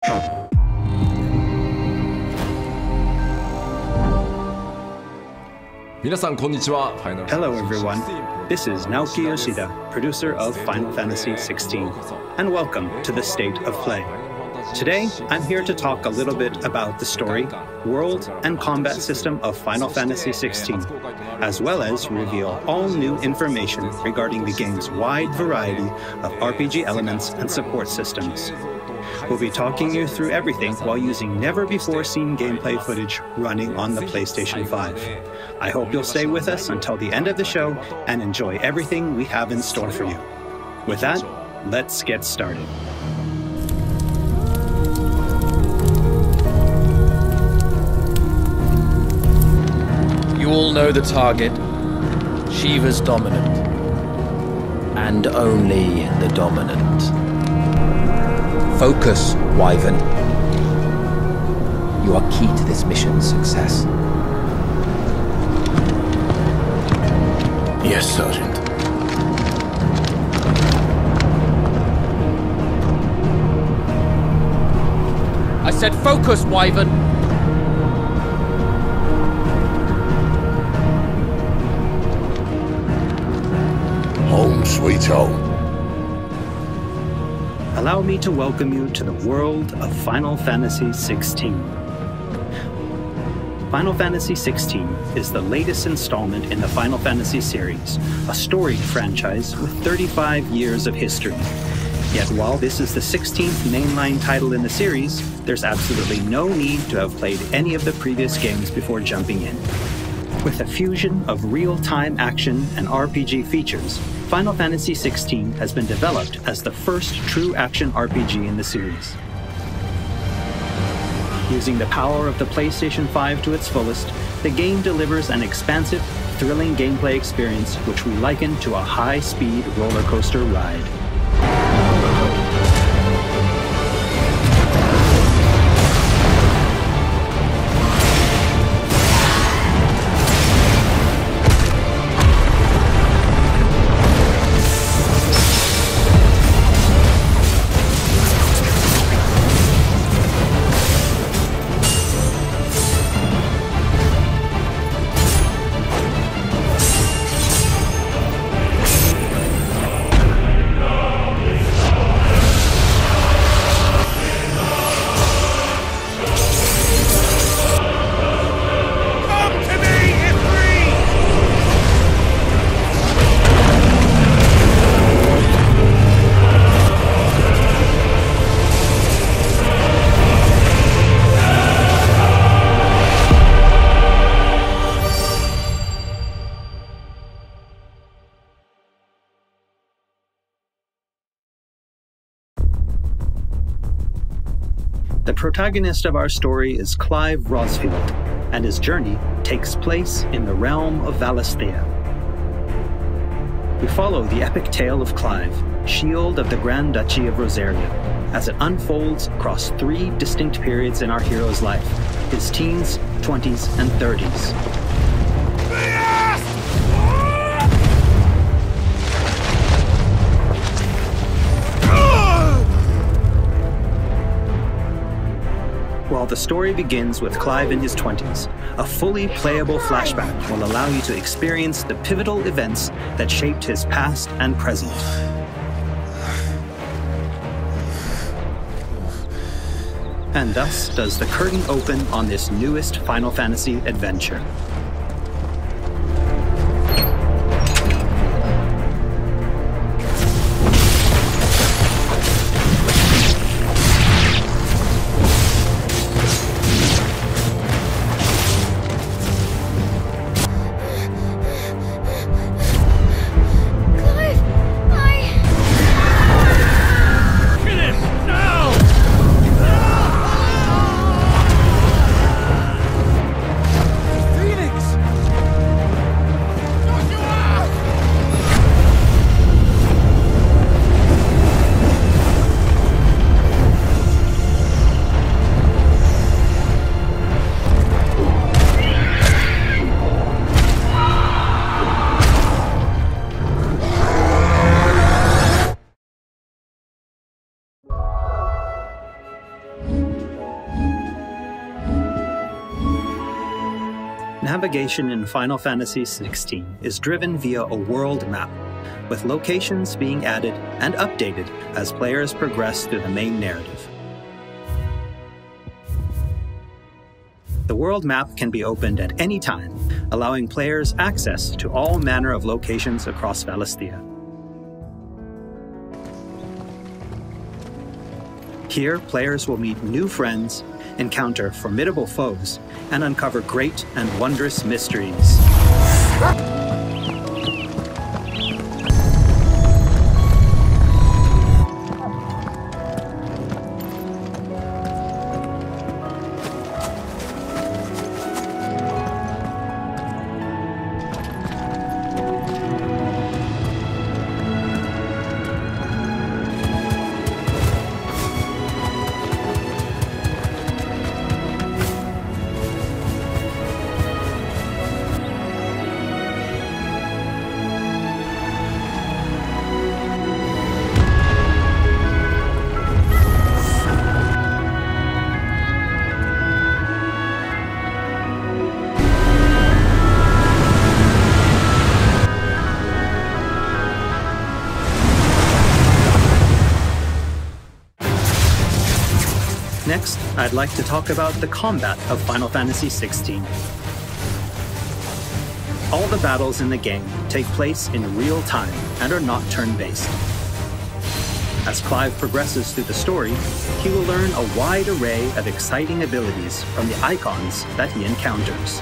Hello everyone, this is Naoki Yoshida, producer of Final Fantasy XVI, and welcome to the State of Play. Today, I'm here to talk a little bit about the story, world, and combat system of Final Fantasy XVI, as well as reveal all new information regarding the game's wide variety of RPG elements and support systems. We'll be talking you through everything while using never-before-seen gameplay footage running on the PlayStation 5. I hope you'll stay with us until the end of the show and enjoy everything we have in store for you. With that, let's get started. You all know the target. Shiva's dominant. And only the dominant. Focus, Wyvern. You are key to this mission's success. Yes, Sergeant. I said focus, Wyvern! Home sweet home. Allow me to welcome you to the world of Final Fantasy XVI. Final Fantasy XVI is the latest installment in the Final Fantasy series, a storied franchise with 35 years of history. Yet while this is the 16th mainline title in the series, there's absolutely no need to have played any of the previous games before jumping in. With a fusion of real-time action and RPG features, Final Fantasy XVI has been developed as the first true action RPG in the series. Using the power of the PlayStation 5 to its fullest, the game delivers an expansive, thrilling gameplay experience which we liken to a high-speed roller coaster ride. The protagonist of our story is Clive Rosfield, and his journey takes place in the realm of Valisthea. We follow the epic tale of Clive, Shield of the Grand Duchy of Rosaria, as it unfolds across 3 distinct periods in our hero's life, his teens, 20s, and 30s. While the story begins with Clive in his 20s, a fully playable flashback will allow you to experience the pivotal events that shaped his past and present. And thus does the curtain open on this newest Final Fantasy adventure. Phoenix! Navigation in Final Fantasy XVI is driven via a world map, with locations being added and updated as players progress through the main narrative. The world map can be opened at any time, allowing players access to all manner of locations across Valisthea. Here, players will meet new friends, encounter formidable foes, and uncover great and wondrous mysteries. Next, I'd like to talk about the combat of Final Fantasy XVI. All the battles in the game take place in real time and are not turn-based. As Clive progresses through the story, he will learn a wide array of exciting abilities from the Eikons that he encounters.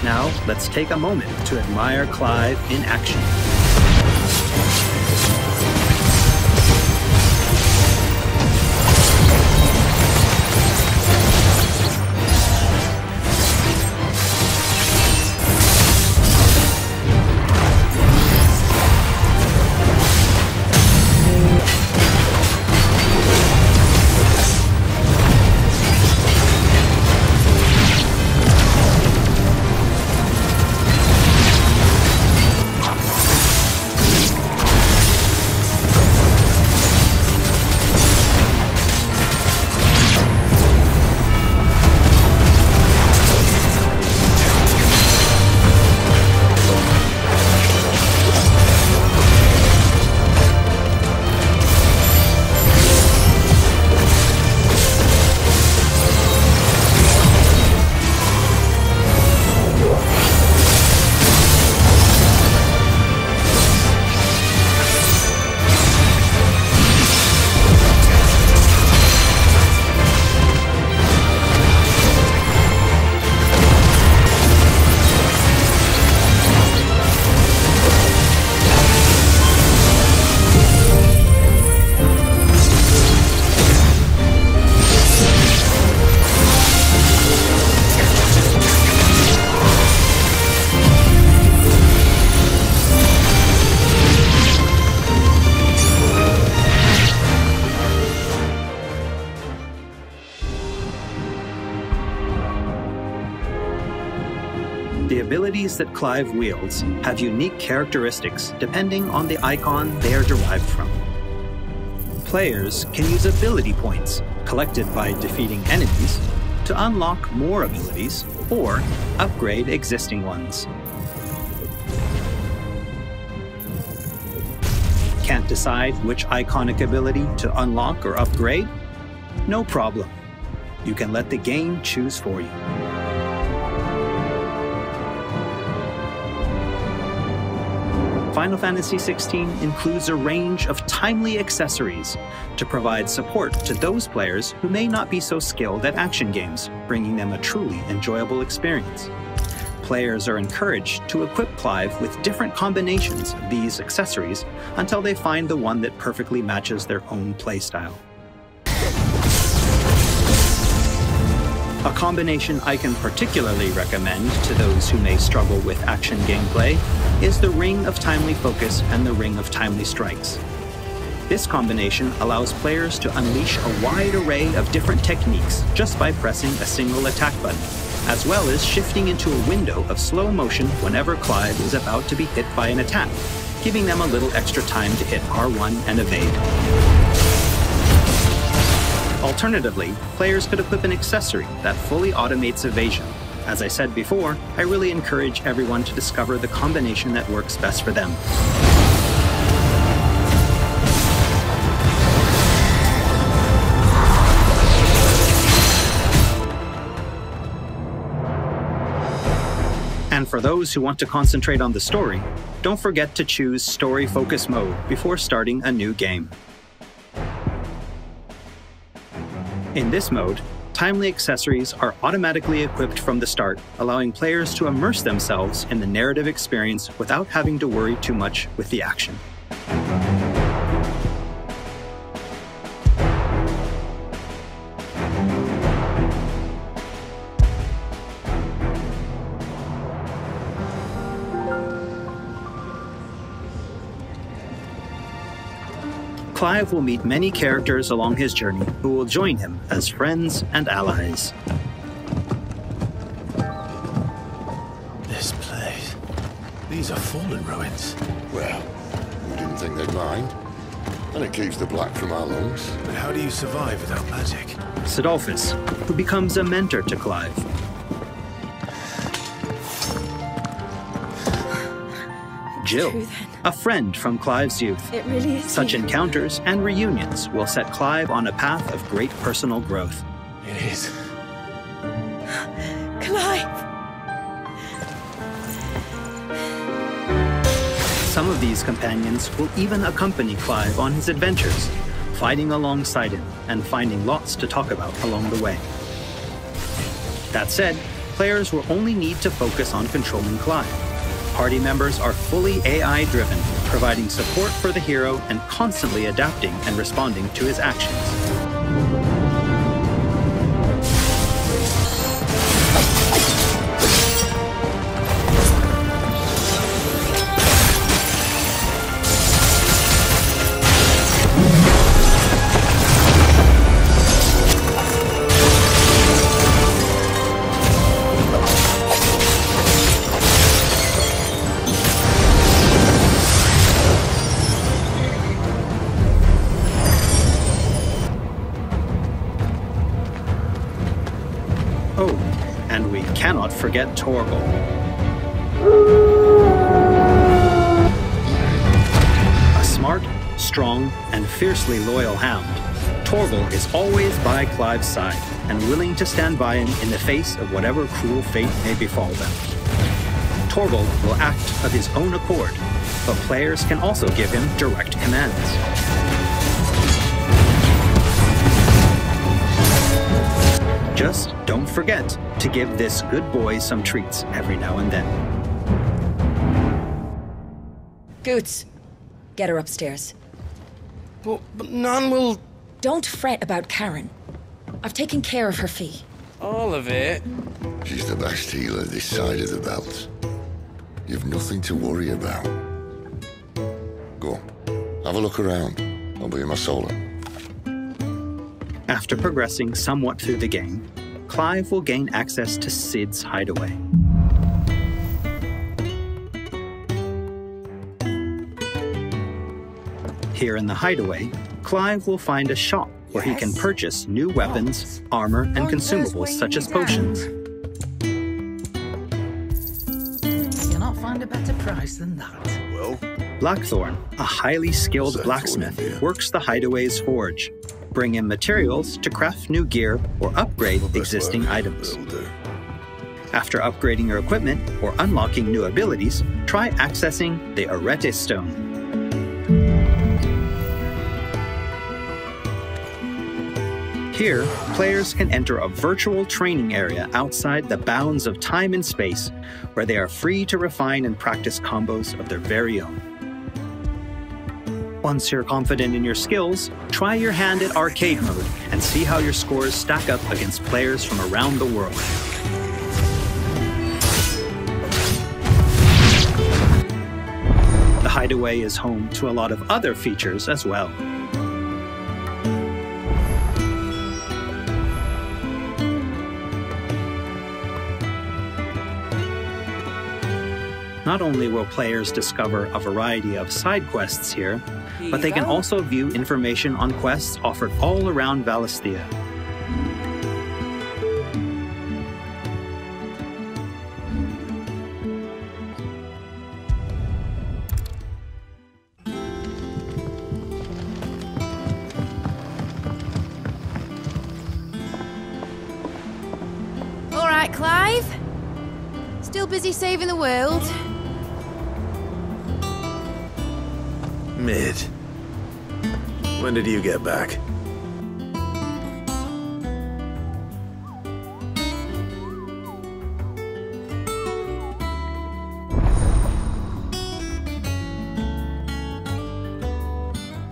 Now, let's take a moment to admire Clive in action. The abilities that Clive wields have unique characteristics depending on the Eikon they are derived from. Players can use ability points, collected by defeating enemies, to unlock more abilities or upgrade existing ones. Can't decide which iconic ability to unlock or upgrade? No problem. You can let the game choose for you. Final Fantasy XVI includes a range of timely accessories to provide support to those players who may not be so skilled at action games, bringing them a truly enjoyable experience. Players are encouraged to equip Clive with different combinations of these accessories until they find the one that perfectly matches their own playstyle. A combination I can particularly recommend to those who may struggle with action gameplay is the Ring of Timely Focus and the Ring of Timely Strikes. This combination allows players to unleash a wide array of different techniques just by pressing a single attack button, as well as shifting into a window of slow motion whenever Clive is about to be hit by an attack, giving them a little extra time to hit R1 and evade. Alternatively, players could equip an accessory that fully automates evasion. As I said before, I really encourage everyone to discover the combination that works best for them. And for those who want to concentrate on the story, don't forget to choose Story Focus Mode before starting a new game. In this mode, timely accessories are automatically equipped from the start, allowing players to immerse themselves in the narrative experience without having to worry too much with the action. Clive will meet many characters along his journey who will join him as friends and allies. This place. These are fallen ruins. Well, we didn't think they'd mind. And it keeps the black from our lungs. But how do you survive without magic? Sidolphus, who becomes a mentor to Clive. Jill, a friend from Clive's youth. It really is. Such encounters and reunions will set Clive on a path of great personal growth. It is. Clive! Some of these companions will even accompany Clive on his adventures, fighting alongside him and finding lots to talk about along the way. That said, players will only need to focus on controlling Clive. Party members are fully AI-driven, providing support for the hero and constantly adapting and responding to his actions. Oh, and we cannot forget Torgal. A smart, strong, and fiercely loyal hound, Torgal is always by Clive's side and willing to stand by him in the face of whatever cruel fate may befall them. Torgal will act of his own accord, but players can also give him direct commands. Just don't forget to give this good boy some treats every now and then. Goots, get her upstairs. But none will... Don't fret about Karen. I've taken care of her fee. All of it? She's the best healer this side of the belt. You've nothing to worry about. Go on, have a look around. I'll be in my solo. After progressing somewhat through the game, Clive will gain access to Sid's hideaway. Here in the hideaway, Clive will find a shop where he can purchase new weapons, armor, and consumables such as potions. Cannot find a better price than that. Well, Blackthorn, a highly skilled blacksmith, works the hideaway's forge, bring in materials to craft new gear or upgrade existing items. After upgrading your equipment or unlocking new abilities, try accessing the Arete Stone. Here, players can enter a virtual training area outside the bounds of time and space, where they are free to refine and practice combos of their very own. Once you're confident in your skills, try your hand at arcade mode and see how your scores stack up against players from around the world. The Hideaway is home to a lot of other features as well. Not only will players discover a variety of side quests here, but they can also view information on quests offered all around Valisthea. All right, Clive. Still busy saving the world? Mid. When did you get back?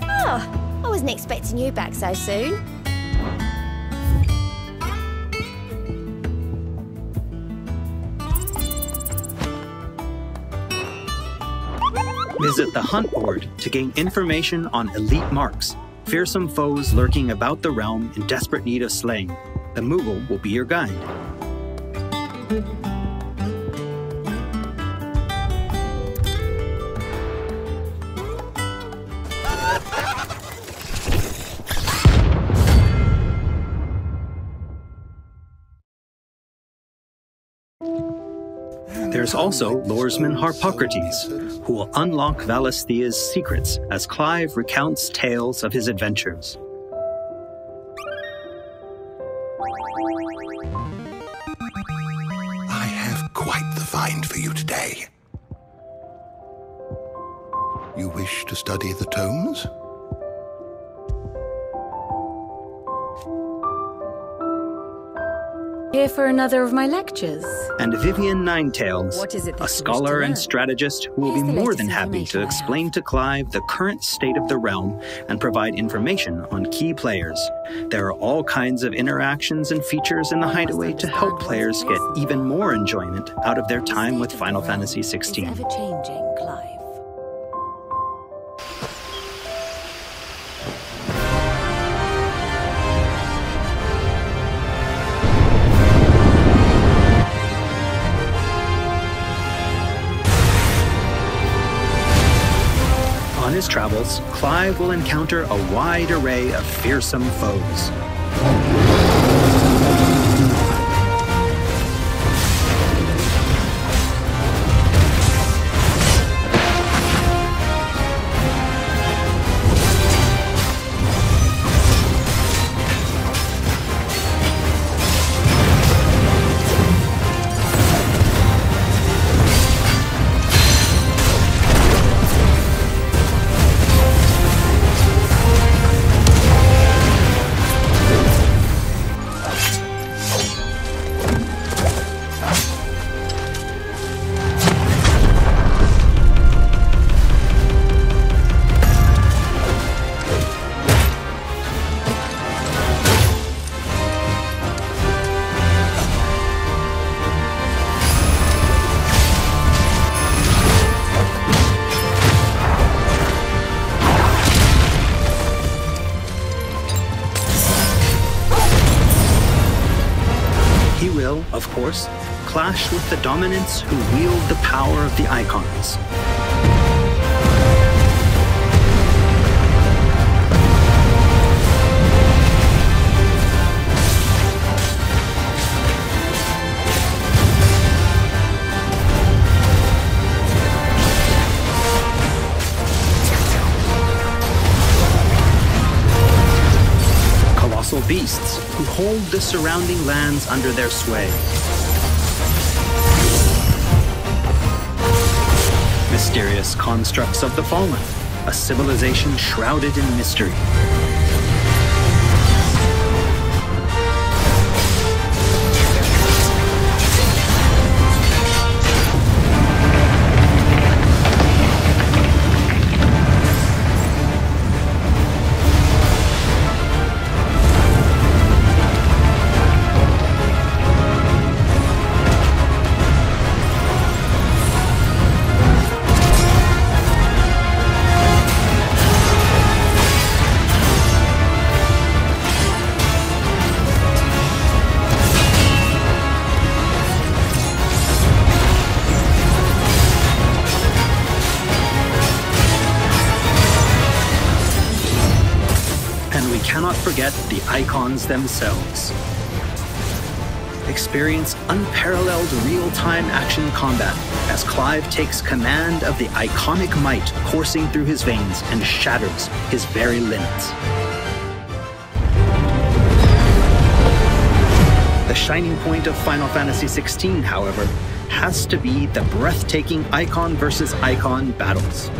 Oh, I wasn't expecting you back so soon. Visit the hunt board to gain information on elite marks, fearsome foes lurking about the realm in desperate need of slaying. The Moogle will be your guide. There's also Loresman Harpocrates, who will unlock Valisthea's secrets as Clive recounts tales of his adventures. I have quite the find for you today. You wish to study the tomes? Here for another of my lectures. And Vivian Ninetails, What is it that a you wish scholar to and learn? strategist who will be Here's the more latest than happy information to I explain to Clive the current state of the realm and provide information on key players. There are all kinds of interactions and features in the Hideaway to help players get even more enjoyment out of their time with Final Fantasy It's XVI. ever changing, Clive. On his travels, Clive will encounter a wide array of fearsome foes. He will, of course, clash with the dominants who wield the power of the Eikons. Colossal beasts who hold the surrounding lands under their sway. Mysterious constructs of the fallen, a civilization shrouded in mystery. cannot forget the Eikons themselves. Experience unparalleled real-time action combat as Clive takes command of the iconic might coursing through his veins and shatters his very limits. The shining point of Final Fantasy XVI, however, has to be the breathtaking Eikon versus Eikon battles.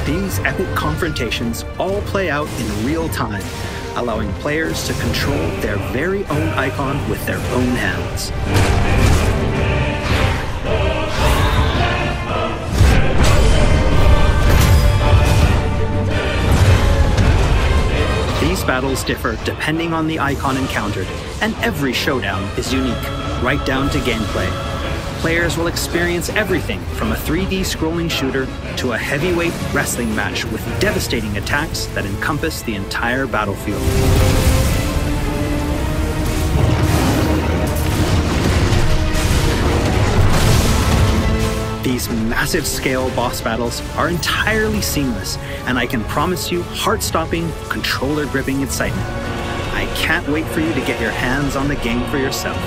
These epic confrontations all play out in real time, allowing players to control their very own Eikon with their own hands. These battles differ depending on the Eikon encountered, and every showdown is unique, right down to gameplay. Players will experience everything from a 3D scrolling shooter to a heavyweight wrestling match with devastating attacks that encompass the entire battlefield. These massive-scale boss battles are entirely seamless, and I can promise you heart-stopping, controller-gripping excitement. I can't wait for you to get your hands on the game for yourself.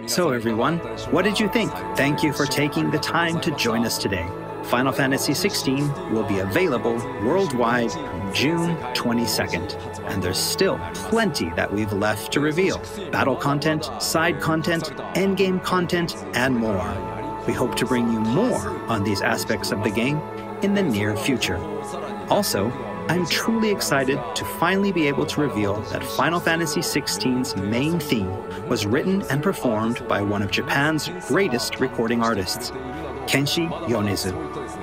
So everyone, what did you think? Thank you for taking the time to join us today. Final Fantasy XVI will be available worldwide June 22nd, and there's still plenty that we've left to reveal. Battle content, side content, endgame content, and more. We hope to bring you more on these aspects of the game in the near future. Also, I'm truly excited to finally be able to reveal that Final Fantasy XVI's main theme was written and performed by one of Japan's greatest recording artists. Kenshi Yonezu.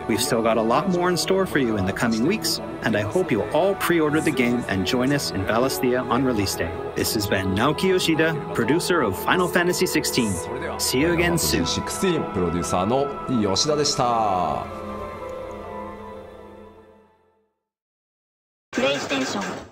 We've still got a lot more in store for you in the coming weeks, and I hope you'll all pre-order the game and join us in Valisthea on release day. This has been Naoki Yoshida, producer of Final Fantasy XVI. See you again soon. 16プロデューサーの吉田でした。プレイステーション